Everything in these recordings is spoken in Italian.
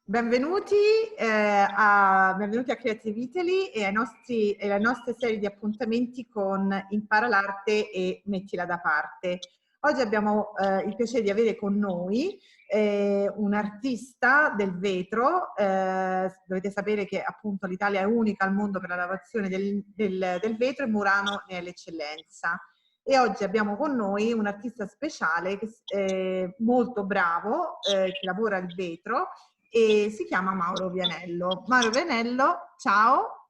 Benvenuti, benvenuti a Creative Italy e alle nostre serie di appuntamenti con Impara l'arte e mettila da parte. Oggi abbiamo il piacere di avere con noi un artista del vetro. Dovete sapere che appunto l'Italia è unica al mondo per la lavorazione del vetro e Murano ne è l'eccellenza. E oggi abbiamo con noi un artista speciale che è molto bravo, che lavora il vetro e si chiama Mauro Vianello. Mauro Vianello, ciao.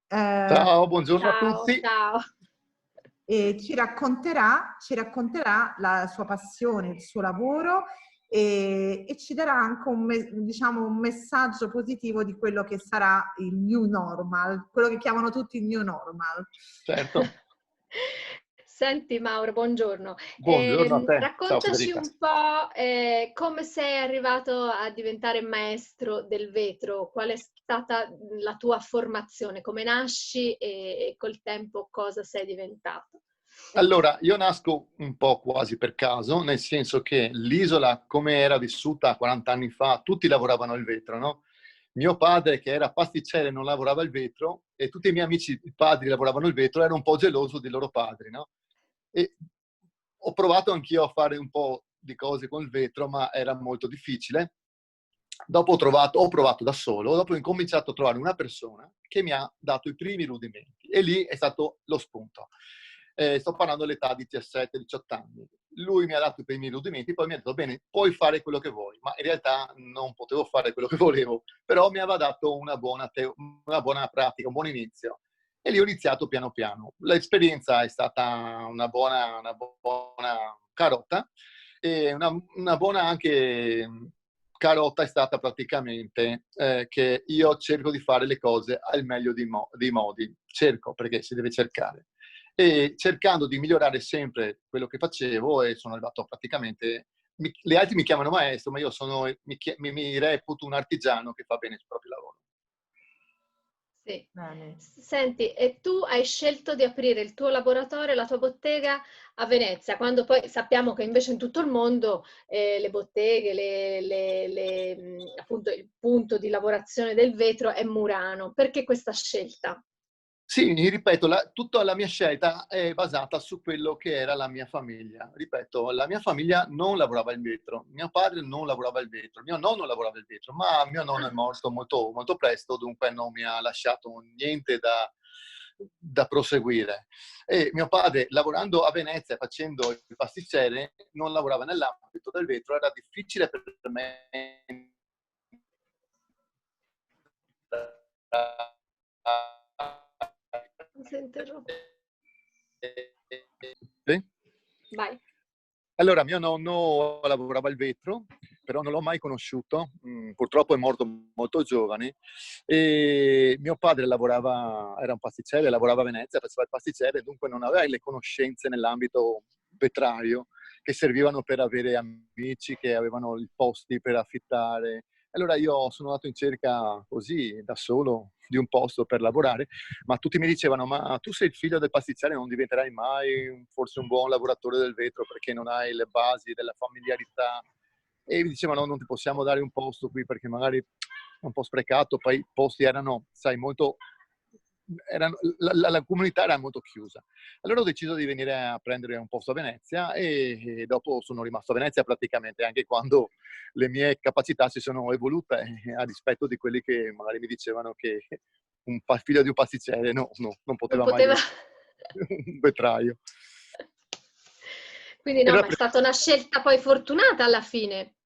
Ciao, buongiorno a tutti. Ciao. E ci racconterà la sua passione, il suo lavoro e ci darà anche un messaggio positivo di quello che sarà il new normal, quello che chiamano tutti il new normal. Certo. Senti Mauro, buongiorno. Buongiorno a te. Raccontaci Ciao, un po' come sei arrivato a diventare maestro del vetro, qual è stata la tua formazione, come nasci e col tempo cosa sei diventato. Allora, io nasco un po' quasi per caso, nel senso che l'isola, come era vissuta 40 anni fa, tutti lavoravano il vetro, no? Mio padre, che era pasticcere, non lavorava il vetro e tutti i miei amici padri lavoravano il vetro, ero un po' geloso dei loro padri, no? E ho provato anch'io a fare un po' di cose con il vetro, ma era molto difficile. Dopo ho provato da solo, dopo ho incominciato a trovare una persona che mi ha dato i primi rudimenti e lì è stato lo spunto. Sto parlando dell'età di 17-18 anni. Lui mi ha dato i primi rudimenti, poi mi ha detto, bene, puoi fare quello che vuoi, ma in realtà non potevo fare quello che volevo, però mi aveva dato una buona pratica, un buon inizio. E lì ho iniziato piano piano. L'esperienza è stata una buona carota e una buona anche carota è stata praticamente che io cerco di fare le cose al meglio dei modi. Cerco, perché si deve cercare. E cercando di migliorare sempre quello che facevo e sono arrivato praticamente... Gli altri mi chiamano maestro, ma io mi reputo un artigiano che fa bene il proprio lavoro. Sì. Bene. Senti, e tu hai scelto di aprire il tuo laboratorio, la tua bottega a Venezia, quando poi sappiamo che invece in tutto il mondo le botteghe, appunto il punto di lavorazione del vetro è Murano. Perché questa scelta? Sì, ripeto, tutta la mia scelta è basata su quello che era la mia famiglia. Ripeto, la mia famiglia non lavorava il vetro, mio padre non lavorava il vetro, mio nonno lavorava il vetro, ma mio nonno è morto molto, molto presto, dunque non mi ha lasciato niente da proseguire. E mio padre, lavorando a Venezia, facendo il pasticcere, non lavorava nell'ambito del vetro, era difficile per me Si interrompe. Sì? Vai. Allora, mio nonno lavorava il vetro, però non l'ho mai conosciuto, purtroppo è morto molto giovane, e mio padre era un pasticcere, lavorava a Venezia, faceva il pasticcere, dunque non aveva le conoscenze nell'ambito vetrario che servivano per avere amici che avevano i posti per affittare. Allora io sono andato in cerca così, da solo, di un posto per lavorare, ma tutti mi dicevano, ma tu sei il figlio del pasticcere, non diventerai mai forse un buon lavoratore del vetro perché non hai le basi della familiarità. E mi dicevano, non ti possiamo dare un posto qui perché magari è un po' sprecato, poi i posti erano, sai, la comunità era molto chiusa. Allora ho deciso di venire a prendere un posto a Venezia e dopo sono rimasto a Venezia praticamente anche quando le mie capacità si sono evolute a rispetto di quelli che magari mi dicevano che figlio di un pasticcere non poteva mai essere un vetraio. Quindi no, ma è stata una scelta poi fortunata alla fine.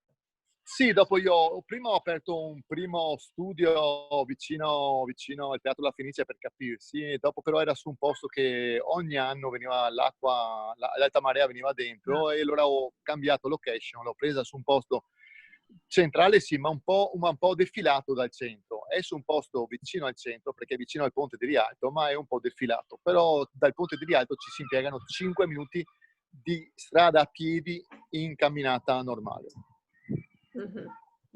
Sì, dopo io prima ho aperto un primo studio vicino al Teatro La Fenice per capirsi, e dopo però era su un posto che ogni anno veniva l'acqua, l'alta marea veniva dentro e allora ho cambiato location, l'ho presa su un posto centrale sì, ma un po' defilato dal centro. È su un posto vicino al centro perché è vicino al ponte di Rialto, ma è un po' defilato. Però dal ponte di Rialto ci si impiegano 5 minuti di strada a piedi in camminata normale.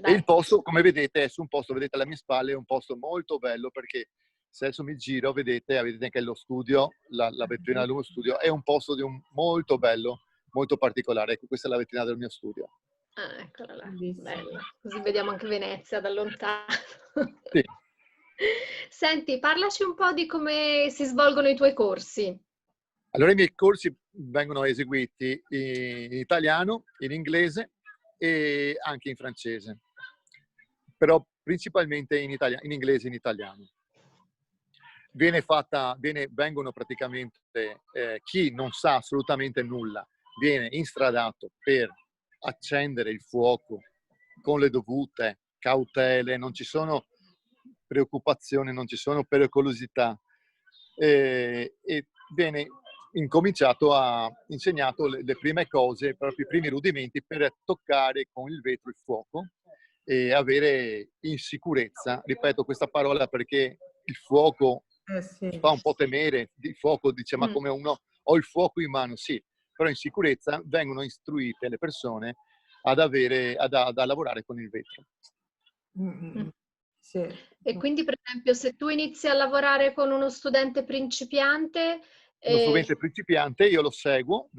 E il posto, come vedete, è su un posto, vedete alle mie spalle, è un posto molto bello perché se adesso mi giro, vedete anche lo studio, la vetrina dello studio, è un posto molto bello, molto particolare. Ecco, questa è la vetrina del mio studio. Ah, eccola là, Bellissimo. bella. Così vediamo anche Venezia da lontano. Sì. Senti, parlaci un po' di come si svolgono i tuoi corsi. Allora i miei corsi vengono eseguiti in italiano, in inglese e anche in francese, però principalmente in inglese e in italiano. Vengono praticamente, chi non sa assolutamente nulla, viene instradato per accendere il fuoco con le dovute cautele, non ci sono preoccupazioni, non ci sono pericolosità, e viene insegnato le prime cose, proprio i primi rudimenti per toccare con il vetro il fuoco e avere in sicurezza, ripeto questa parola perché il fuoco Sì. fa un po' temere, il fuoco dice ma come uno ho il fuoco in mano, sì, però in sicurezza vengono istruite le persone a lavorare con il vetro. Mm. Sì. E quindi, per esempio, se tu inizi a lavorare con uno studente principiante, Uno studente principiante io lo seguo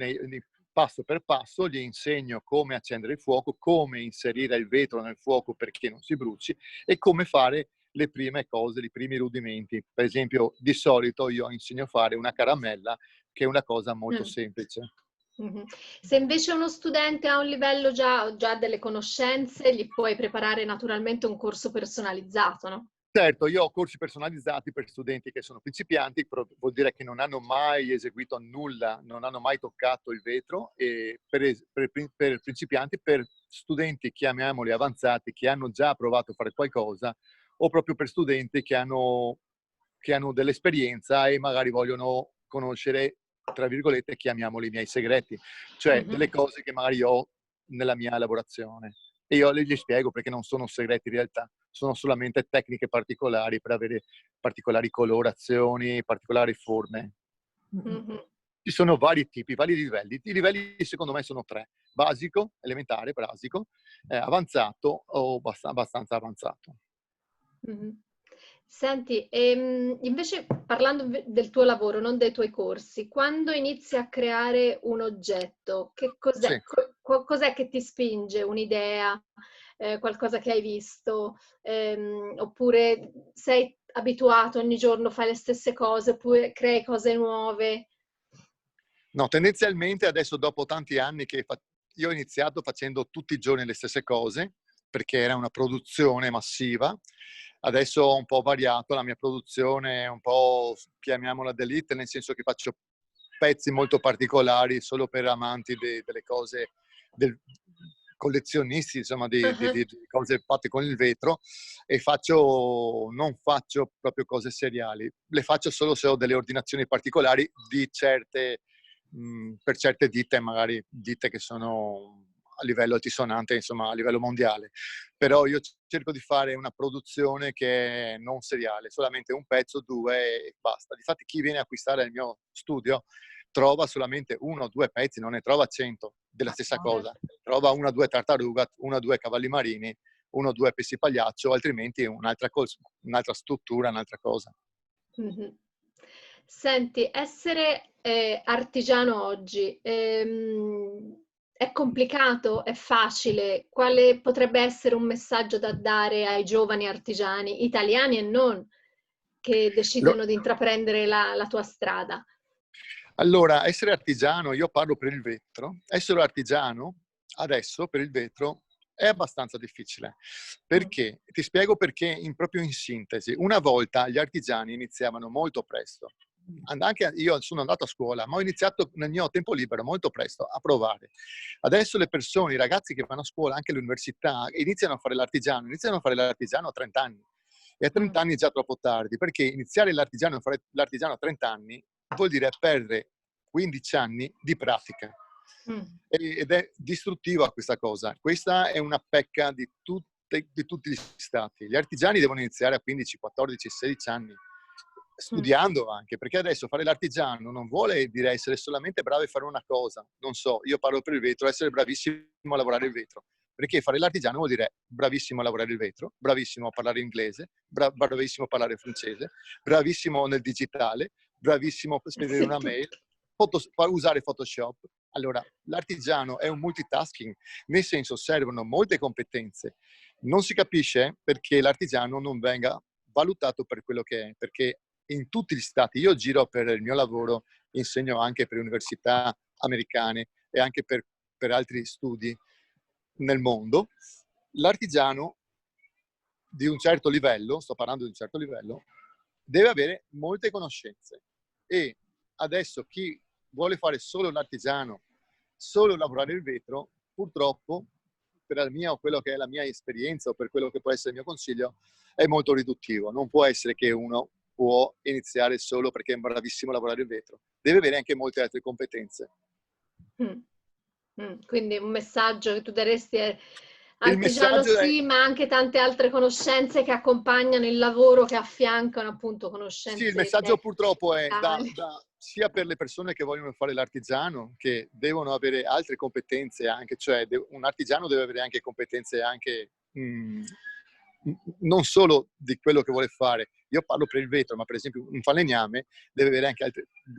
passo per passo, gli insegno come accendere il fuoco, come inserire il vetro nel fuoco perché non si bruci e come fare le prime cose, i primi rudimenti. Per esempio, di solito io insegno a fare una caramella, che è una cosa molto semplice. Se invece uno studente ha un livello già delle conoscenze, gli puoi preparare naturalmente un corso personalizzato, no? Certo, io ho corsi personalizzati per studenti che sono principianti, vuol dire che non hanno mai eseguito nulla, non hanno mai toccato il vetro, e per principianti, per studenti, chiamiamoli avanzati, che hanno già provato a fare qualcosa, o proprio per studenti che hanno dell'esperienza e magari vogliono conoscere, tra virgolette, chiamiamoli i miei segreti, cioè delle cose che magari ho nella mia elaborazione. E io gli spiego perché non sono segreti in realtà, sono solamente tecniche particolari per avere particolari colorazioni, particolari forme. Ci sono vari tipi, vari livelli. I livelli secondo me sono 3: basico, elementare, basico, avanzato o abbastanza avanzato. Senti, invece parlando del tuo lavoro, non dei tuoi corsi, quando inizi a creare un oggetto, che cos'è, Sì. cos'è che ti spinge? Un'idea, qualcosa che hai visto, oppure sei abituato, ogni giorno fai le stesse cose, oppure crei cose nuove? No, tendenzialmente adesso dopo tanti anni che io ho iniziato facendo tutti i giorni le stesse cose, perché era una produzione massiva. Adesso ho un po' variato la mia produzione, un po' chiamiamola d'élite, nel senso che faccio pezzi molto particolari solo per amanti delle cose, collezionisti, insomma, di cose fatte con il vetro, e non faccio proprio cose seriali. Le faccio solo se ho delle ordinazioni particolari di per certe ditte, magari ditte che sono a livello altisonante, insomma a livello mondiale. Però io cerco di fare una produzione che è non seriale, solamente un pezzo, 2 e basta. Difatti chi viene a acquistare il mio studio trova solamente 1 o 2 pezzi, non ne trova 100 della stessa cosa. Trova 1 o 2 tartaruga, 1 o 2 cavalli marini, 1 o 2 pesci pagliaccio, altrimenti un'altra struttura, un'altra cosa. Senti, essere artigiano oggi è complicato? È facile? Quale potrebbe essere un messaggio da dare ai giovani artigiani, italiani e non, che decidono di intraprendere la tua strada? Allora, essere artigiano, io parlo per il vetro, essere artigiano adesso per il vetro è abbastanza difficile. Perché? Ti spiego perché proprio in sintesi. Una volta gli artigiani iniziavano molto presto. Anche io sono andato a scuola, ma ho iniziato nel mio tempo libero molto presto a provare. Adesso le persone, i ragazzi che vanno a scuola, anche all'università, iniziano a fare l'artigiano a 30 anni. E a 30 anni è già troppo tardi, perché iniziare a fare l'artigiano a 30 anni vuol dire perdere 15 anni di pratica. Ed è distruttiva questa cosa. Questa è una pecca di tutti gli stati. Gli artigiani devono iniziare a 15, 14, 16 anni, studiando anche, perché adesso fare l'artigiano non vuole dire essere solamente bravo a fare una cosa. Non so, io parlo per il vetro, essere bravissimo a lavorare il vetro. Perché fare l'artigiano vuol dire bravissimo a lavorare il vetro, bravissimo a parlare inglese, bravissimo a parlare francese, bravissimo nel digitale, bravissimo a spedire una mail, usare Photoshop, Allora, l'artigiano è un multitasking, nel senso servono molte competenze. Non si capisce perché l'artigiano non venga valutato per quello che è, perché in tutti gli stati, io giro per il mio lavoro, insegno anche per università americane e anche per altri studi nel mondo, l'artigiano di un certo livello, sto parlando di un certo livello, deve avere molte conoscenze. E adesso chi vuole fare solo l'artigiano, solo lavorare il vetro, purtroppo, per la mia o quello che è la mia esperienza o per quello che può essere il mio consiglio, è molto riduttivo. Non può essere che uno può iniziare solo perché è bravissimo a lavorare il vetro. Deve avere anche molte altre competenze. Quindi un messaggio che tu daresti è: Il artigiano messaggio è... sì, ma anche tante altre conoscenze che accompagnano il lavoro, che affiancano appunto Sì, il conoscenze messaggio purtroppo è tecniche. sia per le persone che vogliono fare l'artigiano, che devono avere altre competenze anche, cioè un artigiano deve avere anche competenze anche non solo di quello che vuole fare. Io parlo per il vetro, ma per esempio un falegname deve avere anche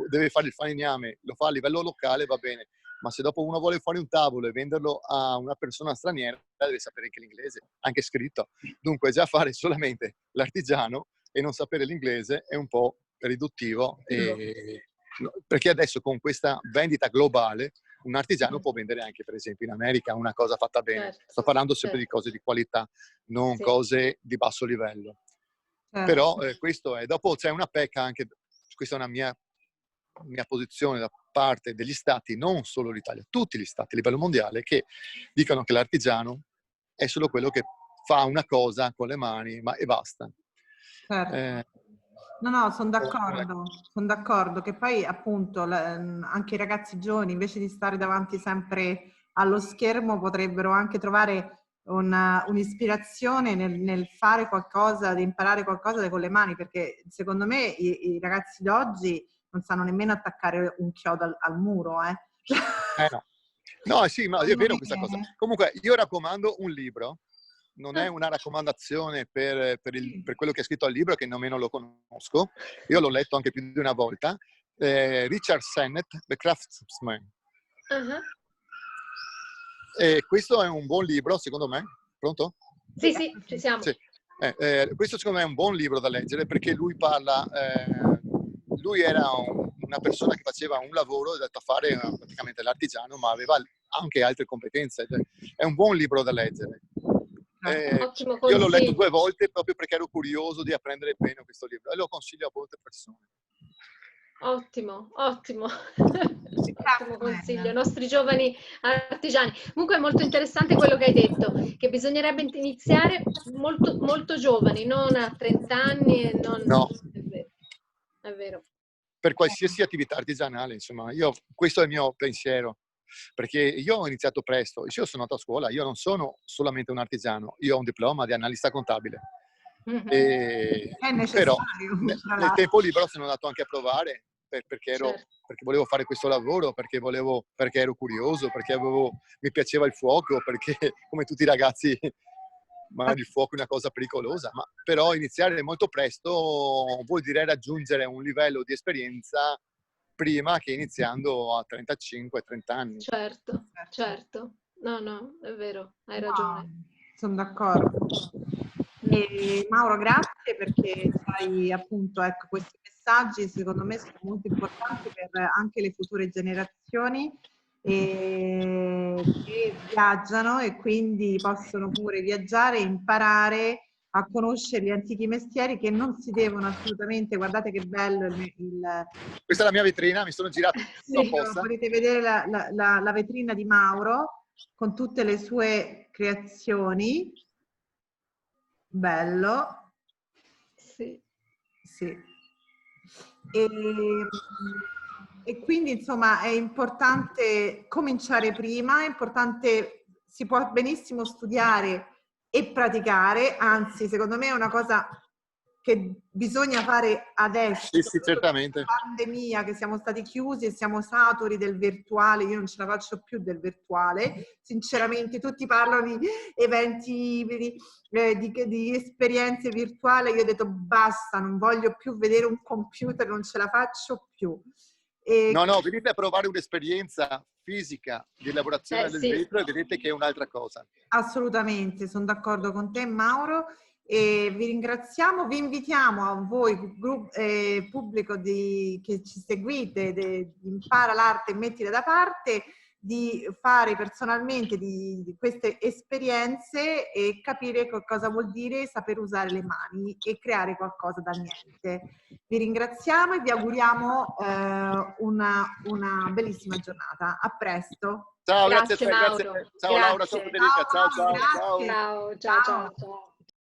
deve fare il falegname, lo fa a livello locale, va bene, ma se dopo uno vuole fare un tavolo e venderlo a una persona straniera, deve sapere anche l'inglese, anche scritto. Dunque già fare solamente l'artigiano e non sapere l'inglese è un po' riduttivo, perché adesso con questa vendita globale un artigiano può vendere anche per esempio in America una cosa fatta bene. Certo, Sto parlando sempre di cose di qualità, non cose di basso livello. Però questo è, dopo c'è una pecca anche, questa è una mia posizione da parte degli stati, non solo l'Italia, tutti gli stati a livello mondiale, che dicono che l'artigiano è solo quello che fa una cosa con le mani e basta. Certo. No, sono d'accordo che poi appunto anche i ragazzi giovani invece di stare davanti sempre allo schermo potrebbero anche trovare un'ispirazione nel fare qualcosa, di imparare qualcosa con le mani, perché secondo me i ragazzi d'oggi non sanno nemmeno attaccare un chiodo al muro. No. No, sì, ma è vero questa cosa. Comunque io raccomando un libro, non è una raccomandazione per quello che è scritto al libro, che nemmeno lo conosco, io l'ho letto anche più di una volta, Richard Sennett, The Craftsman. E questo è un buon libro, secondo me. Pronto? Sì, ci siamo. Sì. Questo secondo me è un buon libro da leggere, perché lui parla, lui era una persona che faceva un lavoro da fare praticamente l'artigiano, ma aveva anche altre competenze. È un buon libro da leggere. Ottimo io l'ho letto consiglio. 2 volte proprio perché ero curioso di apprendere bene questo libro e lo consiglio a molte persone. Ottimo consiglio ai nostri giovani artigiani. Comunque è molto interessante quello che hai detto, che bisognerebbe iniziare molto, molto giovani, non a 30 anni e non... No. È vero. Per qualsiasi attività artigianale, insomma, questo è il mio pensiero, perché io ho iniziato presto, io sono andato a scuola, io non sono solamente un artigiano, io ho un diploma di analista contabile. Però nel tempo libero sono andato anche a provare perché volevo fare questo lavoro, perché ero curioso, perché mi piaceva il fuoco, perché come tutti i ragazzi magari il fuoco è una cosa pericolosa, ma però iniziare molto presto vuol dire raggiungere un livello di esperienza prima che iniziando a 35-30 anni. Certo. No, è vero, hai ragione. Sono d'accordo. E Mauro, grazie perché sai appunto, ecco, questi messaggi secondo me sono molto importanti per anche le future generazioni che viaggiano e quindi possono pure viaggiare e imparare a conoscere gli antichi mestieri che non si devono assolutamente, guardate che bello questa è la mia vetrina, mi sono girato apposta. Potete vedere la vetrina di Mauro con tutte le sue creazioni. Bello. Sì. E quindi insomma è importante cominciare prima, è importante, si può benissimo studiare e praticare, anzi secondo me è una cosa che bisogna fare adesso, sì, certamente. Pandemia, che siamo stati chiusi e siamo saturi del virtuale, io non ce la faccio più del virtuale, sinceramente tutti parlano di eventi, di esperienze virtuali, io ho detto basta, non voglio più vedere un computer, non ce la faccio più. No, venite a provare un'esperienza fisica di lavorazione del vetro e vedete che è un'altra cosa. Assolutamente, sono d'accordo con te, Mauro. E vi ringraziamo, vi invitiamo a voi, pubblico che ci seguite, di Impara l'arte e mettila da parte, di fare personalmente di queste esperienze e capire cosa vuol dire saper usare le mani e creare qualcosa da niente. Vi ringraziamo e vi auguriamo una bellissima giornata. A presto. Ciao, grazie grazie a te, Mauro. grazie. Ciao Laura, ciao Federica, ciao. Ciao.